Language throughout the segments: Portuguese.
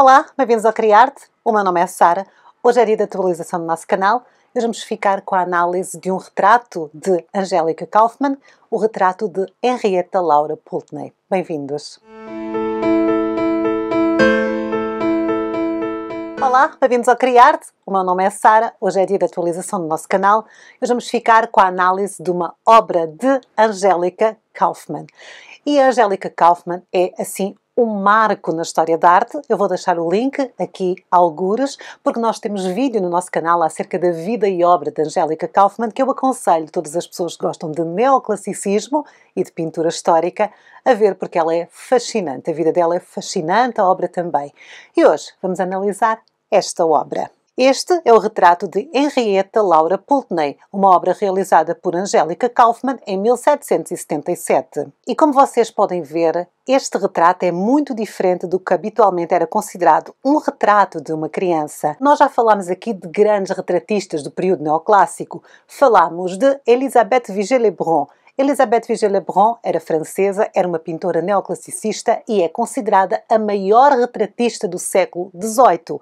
Olá, bem-vindos ao Criarte. O meu nome é Sara. Hoje é dia de atualização do nosso canal. Hoje vamos ficar com a análise de um retrato de Angélica Kauffmann, o retrato de Henrietta Laura Pulteney. Bem-vindos. Olá, bem-vindos ao Criarte. O meu nome é Sara. Hoje é dia de atualização do nosso canal. Hoje vamos ficar com a análise de uma obra de Angélica Kauffmann. E a Angélica Kauffmann é, assim, um marco na história da arte. Eu vou deixar o link aqui, algures, porque nós temos vídeo no nosso canal acerca da vida e obra de Angélica Kauffmann, que eu aconselho todas as pessoas que gostam de neoclassicismo e de pintura histórica a ver, porque ela é fascinante. A vida dela é fascinante, a obra também. E hoje vamos analisar esta obra. Este é o retrato de Henrietta Laura Pulteney, uma obra realizada por Angélica Kauffmann em 1777. E como vocês podem ver, este retrato é muito diferente do que habitualmente era considerado um retrato de uma criança. Nós já falámos aqui de grandes retratistas do período neoclássico. Falámos de Elisabeth Vigée-Lebrun. Elisabeth Vigée-Lebrun era francesa, era uma pintora neoclassicista e é considerada a maior retratista do século XVIII.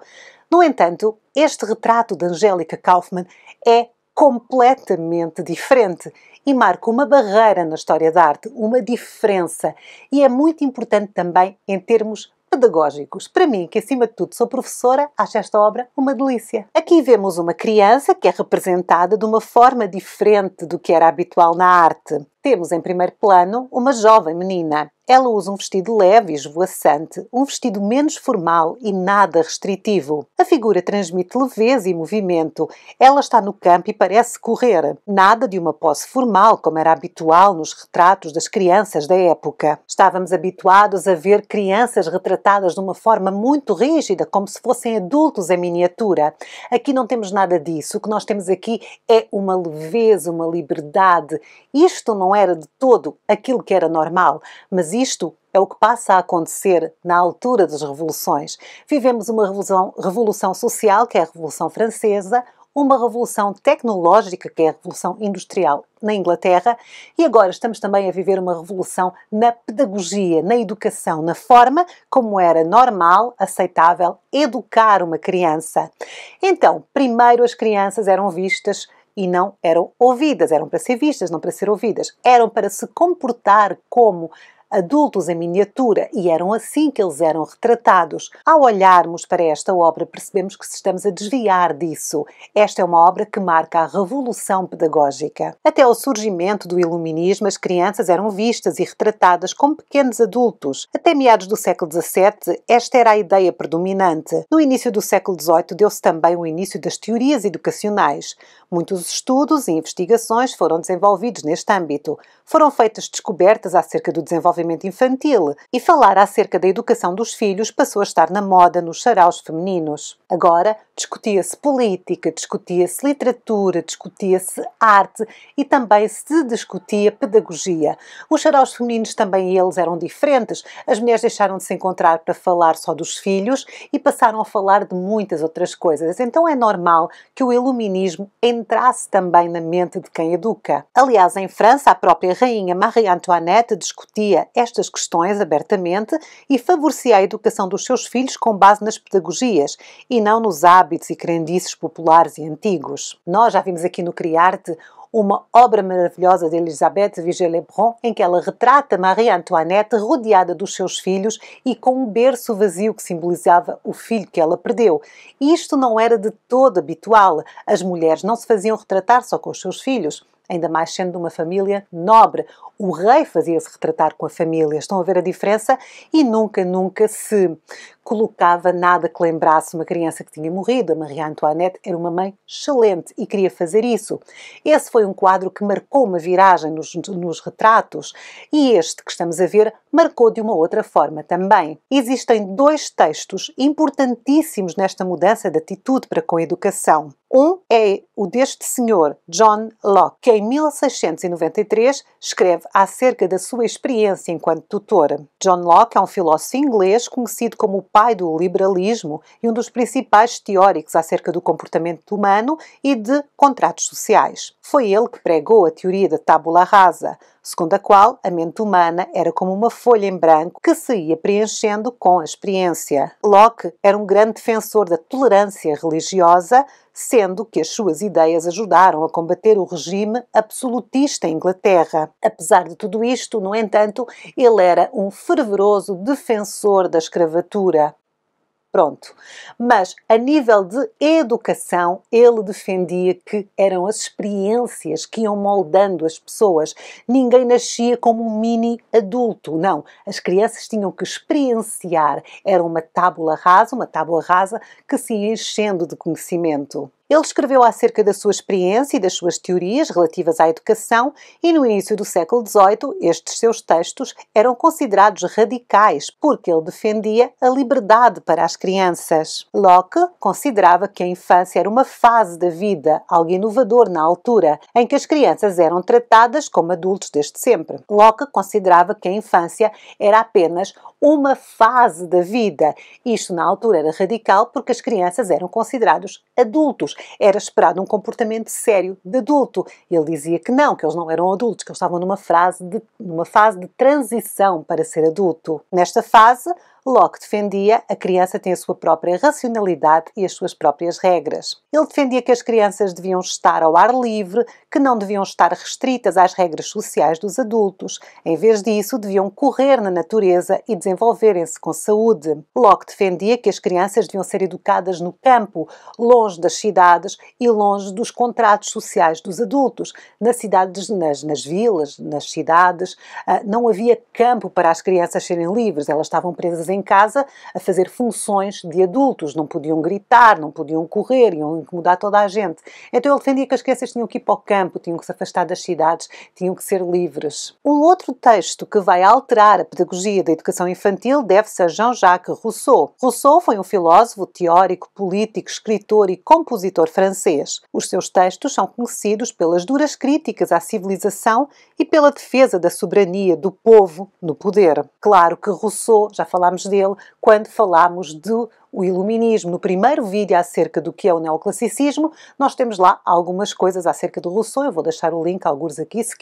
No entanto, este retrato de Angélica Kauffmann é completamente diferente e marca uma barreira na história da arte, uma diferença. E é muito importante também em termos pedagógicos. Para mim, que acima de tudo sou professora, acho esta obra uma delícia. Aqui vemos uma criança que é representada de uma forma diferente do que era habitual na arte. Temos em primeiro plano uma jovem menina. Ela usa um vestido leve e esvoaçante, um vestido menos formal e nada restritivo. A figura transmite leveza e movimento. Ela está no campo e parece correr. Nada de uma pose formal, como era habitual nos retratos das crianças da época. Estávamos habituados a ver crianças retratadas de uma forma muito rígida, como se fossem adultos em miniatura. Aqui não temos nada disso. O que nós temos aqui é uma leveza, uma liberdade. Isto não era de todo aquilo que era normal, mas isto é o que passa a acontecer na altura das revoluções. Vivemos uma revolução social, que é a Revolução Francesa, uma revolução tecnológica, que é a Revolução Industrial na Inglaterra, e agora estamos também a viver uma revolução na pedagogia, na educação, na forma como era normal, aceitável, educar uma criança. Então, primeiro as crianças eram vistas e não eram ouvidas. Eram para ser vistas, não para ser ouvidas. Eram para se comportar como adultos em miniatura e eram assim que eles eram retratados. Ao olharmos para esta obra, percebemos que estamos a desviar disso. Esta é uma obra que marca a revolução pedagógica. Até ao surgimento do Iluminismo, as crianças eram vistas e retratadas como pequenos adultos. Até meados do século XVII, esta era a ideia predominante. No início do século XVIII, deu-se também o início das teorias educacionais. Muitos estudos e investigações foram desenvolvidos neste âmbito. Foram feitas descobertas acerca do desenvolvimento infantil e falar acerca da educação dos filhos passou a estar na moda nos saraus femininos. Agora, discutia-se política, discutia-se literatura, discutia-se arte e também se discutia pedagogia. Os saraus femininos também eles eram diferentes. As mulheres deixaram de se encontrar para falar só dos filhos e passaram a falar de muitas outras coisas. Então é normal que o iluminismo entrasse também na mente de quem educa. Aliás, em França, a própria rainha Marie Antoinette discutia estas questões abertamente e favorecia a educação dos seus filhos com base nas pedagogias e não nos hábitos e crendices populares e antigos. Nós já vimos aqui no Criarte uma obra maravilhosa de Elisabeth Vigée-Lebrun, em que ela retrata Marie Antoinette rodeada dos seus filhos e com um berço vazio que simbolizava o filho que ela perdeu. E isto não era de todo habitual. As mulheres não se faziam retratar só com os seus filhos, ainda mais sendo de uma família nobre. O rei fazia-se retratar com a família. Estão a ver a diferença? E nunca se colocava nada que lembrasse uma criança que tinha morrido. A Marie Antoinette era uma mãe excelente e queria fazer isso. Esse foi um quadro que marcou uma viragem nos retratos e este que estamos a ver marcou de uma outra forma também. Existem dois textos importantíssimos nesta mudança de atitude para com a educação. Um é o deste senhor, John Locke, que em 1693 escreve acerca da sua experiência enquanto tutor. John Locke é um filósofo inglês conhecido como o pai do liberalismo e um dos principais teóricos acerca do comportamento humano e de contratos sociais. Foi ele que pregou a teoria da tábula rasa, segundo a qual a mente humana era como uma folha em branco que se ia preenchendo com a experiência. Locke era um grande defensor da tolerância religiosa, sendo que as suas ideias ajudaram a combater o regime absolutista em Inglaterra. Apesar de tudo isto, no entanto, ele era um fervoroso defensor da escravatura. Pronto. Mas, a nível de educação, ele defendia que eram as experiências que iam moldando as pessoas. Ninguém nascia como um mini adulto, não. As crianças tinham que experienciar. Era uma tábula rasa que se ia enchendo de conhecimento. Ele escreveu acerca da sua experiência e das suas teorias relativas à educação e no início do século XVIII estes seus textos eram considerados radicais porque ele defendia a liberdade para as crianças. Locke considerava que a infância era uma fase da vida, algo inovador na altura, em que as crianças eram tratadas como adultos desde sempre. Locke considerava que a infância era apenas uma fase da vida. Isto na altura era radical porque as crianças eram considerados adultos. Era esperado um comportamento sério de adulto. Ele dizia que eles não eram adultos, que eles estavam numa fase de transição para ser adulto. Nesta fase, Locke defendia a criança tem a sua própria racionalidade e as suas próprias regras. Ele defendia que as crianças deviam estar ao ar livre, que não deviam estar restritas às regras sociais dos adultos. Em vez disso, deviam correr na natureza e desenvolverem-se com saúde. Locke defendia que as crianças deviam ser educadas no campo, longe das cidades e longe dos contratos sociais dos adultos. Nas cidades, nas vilas, nas cidades, não havia campo para as crianças serem livres. Elas estavam presas em casa a fazer funções de adultos. Não podiam gritar, não podiam correr, iam incomodar toda a gente. Então ele defendia que as crianças tinham que ir para o campo, tinham que se afastar das cidades, tinham que ser livres. Um outro texto que vai alterar a pedagogia da educação infantil deve-se a Jean-Jacques Rousseau. Rousseau foi um filósofo, teórico, político, escritor e compositor francês. Os seus textos são conhecidos pelas duras críticas à civilização e pela defesa da soberania do povo no poder. Claro que Rousseau, já falámos dele quando falámos do iluminismo. No primeiro vídeo acerca do que é o neoclassicismo, nós temos lá algumas coisas acerca do Rousseau. Eu vou deixar o link, alguns aqui, se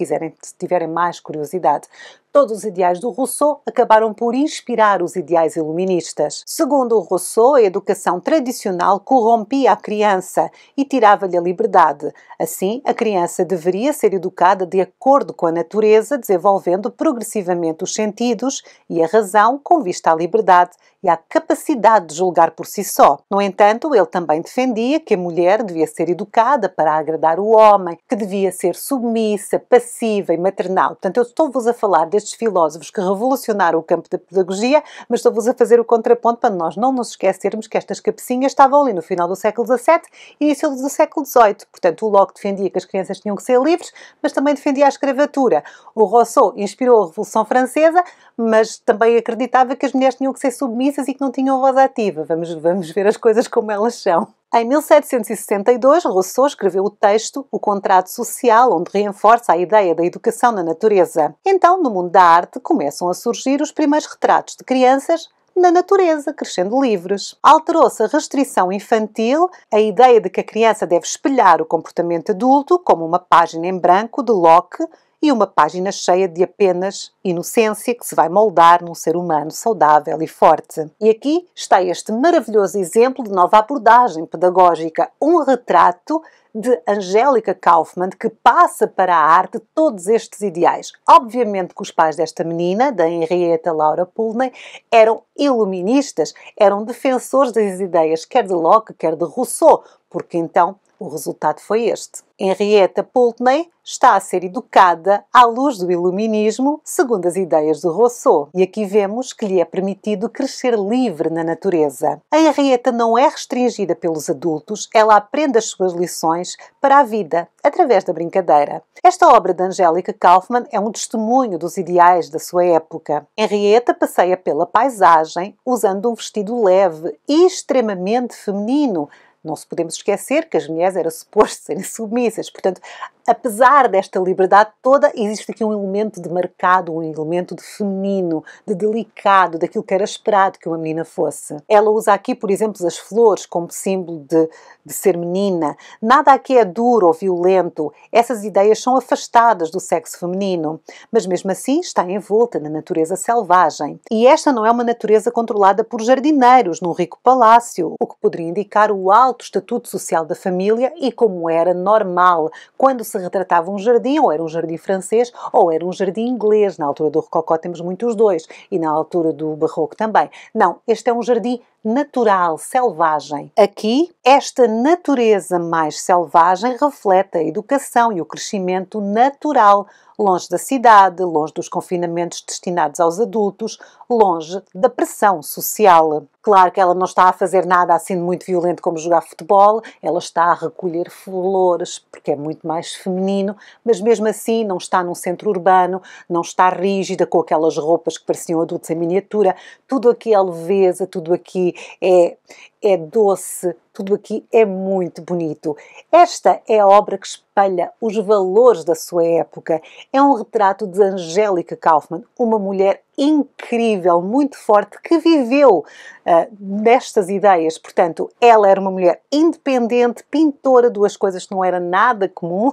tiverem mais curiosidade. Todos os ideais do Rousseau acabaram por inspirar os ideais iluministas. Segundo o Rousseau, a educação tradicional corrompia a criança e tirava-lhe a liberdade. Assim, a criança deveria ser educada de acordo com a natureza, desenvolvendo progressivamente os sentidos e a razão com vista à liberdade e à capacidade de julgar por si só. No entanto, ele também defendia que a mulher devia ser educada para agradar o homem, que devia ser submissa, passiva e maternal. Portanto, eu estou-vos a falar destes filósofos que revolucionaram o campo da pedagogia, mas estou-vos a fazer o contraponto para nós não nos esquecermos que estas cabecinhas estavam ali no final do século XVII e início do século XVIII. Portanto, o Locke defendia que as crianças tinham que ser livres, mas também defendia a escravatura. O Rousseau inspirou a Revolução Francesa, mas também acreditava que as mulheres tinham que ser submissas e que não tinham voz ativa. Vamos ver as coisas como elas são. Em 1762, Rousseau escreveu o texto O Contrato Social, onde reforça a ideia da educação na natureza. Então, no mundo da arte, começam a surgir os primeiros retratos de crianças na natureza, crescendo livres. Alterou-se a restrição infantil, a ideia de que a criança deve espelhar o comportamento adulto, como uma página em branco de Locke, e uma página cheia de apenas inocência que se vai moldar num ser humano saudável e forte. E aqui está este maravilhoso exemplo de nova abordagem pedagógica, um retrato de Angélica Kauffman que passa para a arte todos estes ideais. Obviamente que os pais desta menina, da Henrietta Laura Poultney, eram iluministas, eram defensores das ideias quer de Locke, quer de Rousseau, porque então o resultado foi este. Henrietta Poultney está a ser educada à luz do iluminismo, segundo as ideias de Rousseau. E aqui vemos que lhe é permitido crescer livre na natureza. A Henrietta não é restringida pelos adultos, ela aprende as suas lições para a vida, através da brincadeira. Esta obra de Angélica Kauffman é um testemunho dos ideais da sua época. Henrietta passeia pela paisagem usando um vestido leve e extremamente feminino, não se podemos esquecer que as mulheres eram suposto serem submissas. Portanto, apesar desta liberdade toda, existe aqui um elemento de marcado, um elemento de feminino, de delicado, daquilo que era esperado que uma menina fosse. Ela usa aqui, por exemplo, as flores como símbolo de ser menina. Nada aqui é duro ou violento. Essas ideias são afastadas do sexo feminino, mas mesmo assim está envolta na natureza selvagem. E esta não é uma natureza controlada por jardineiros num rico palácio, o que poderia indicar o alto estatuto social da família e como era normal quando se retratava um jardim, ou era um jardim francês ou era um jardim inglês. Na altura do Rococó temos muitos dois e na altura do Barroco também. Não, este é um jardim natural, selvagem. Aqui, esta natureza mais selvagem reflete a educação e o crescimento natural, longe da cidade, longe dos confinamentos destinados aos adultos, longe da pressão social. Claro que ela não está a fazer nada assim de muito violento como jogar futebol, ela está a recolher flores, porque é muito mais feminino, mas mesmo assim não está num centro urbano, não está rígida com aquelas roupas que pareciam adultos em miniatura. Tudo aqui é leveza, tudo aqui é doce, tudo aqui é muito bonito. Esta é a obra que espelha os valores da sua época. É um retrato de Angélica Kauffmann, uma mulher incrível, muito forte, que viveu nestas ideias. Portanto, ela era uma mulher independente, pintora, duas coisas que não era nada comum.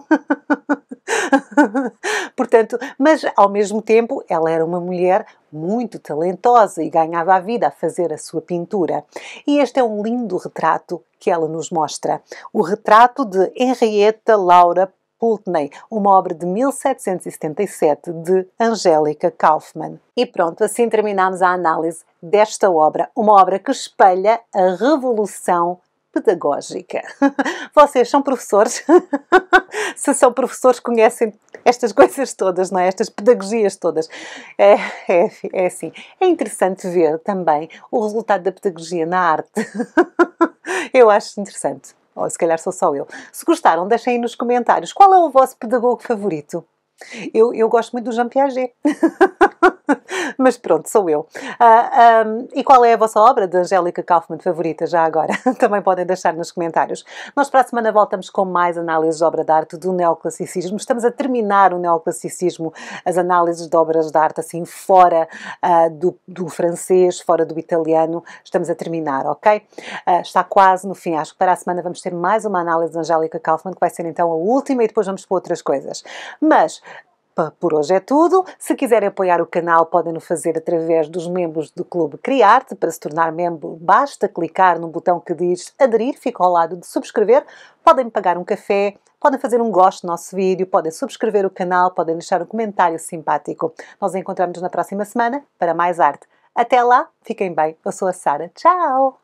Portanto, mas ao mesmo tempo ela era uma mulher muito talentosa e ganhava a vida a fazer a sua pintura. E este é um lindo retrato que ela nos mostra. O retrato de Henrietta Laura Pulteney, uma obra de 1777 de Angélica Kauffmann. E pronto, assim terminamos a análise desta obra, uma obra que espelha a revolução pedagógica. Vocês são professores? Se são professores, conhecem estas coisas todas, não é? Estas pedagogias todas. É assim. É interessante ver também o resultado da pedagogia na arte. Eu acho interessante. Ou se calhar sou só eu. Se gostaram, deixem aí nos comentários. Qual é o vosso pedagogo favorito? Eu gosto muito do Jean Piaget. Mas pronto, sou eu. E qual é a vossa obra de Angélica Kauffmann favorita, já agora? Também podem deixar nos comentários. Nós para a semana voltamos com mais análises de obra de arte do neoclassicismo. Estamos a terminar o neoclassicismo, as análises de obras de arte assim fora do francês, fora do italiano. Estamos a terminar, ok? Está quase no fim. Acho que para a semana vamos ter mais uma análise de Angélica Kauffmann, que vai ser então a última, e depois vamos para outras coisas. Mas por hoje é tudo. Se quiserem apoiar o canal, podem o fazer através dos membros do Clube Criarte. Para se tornar membro, basta clicar no botão que diz aderir, fica ao lado de subscrever. Podem pagar um café, podem fazer um gosto no nosso vídeo, podem subscrever o canal, podem deixar um comentário simpático. Nós encontramos-nos na próxima semana para mais arte. Até lá, fiquem bem. Eu sou a Sara. Tchau!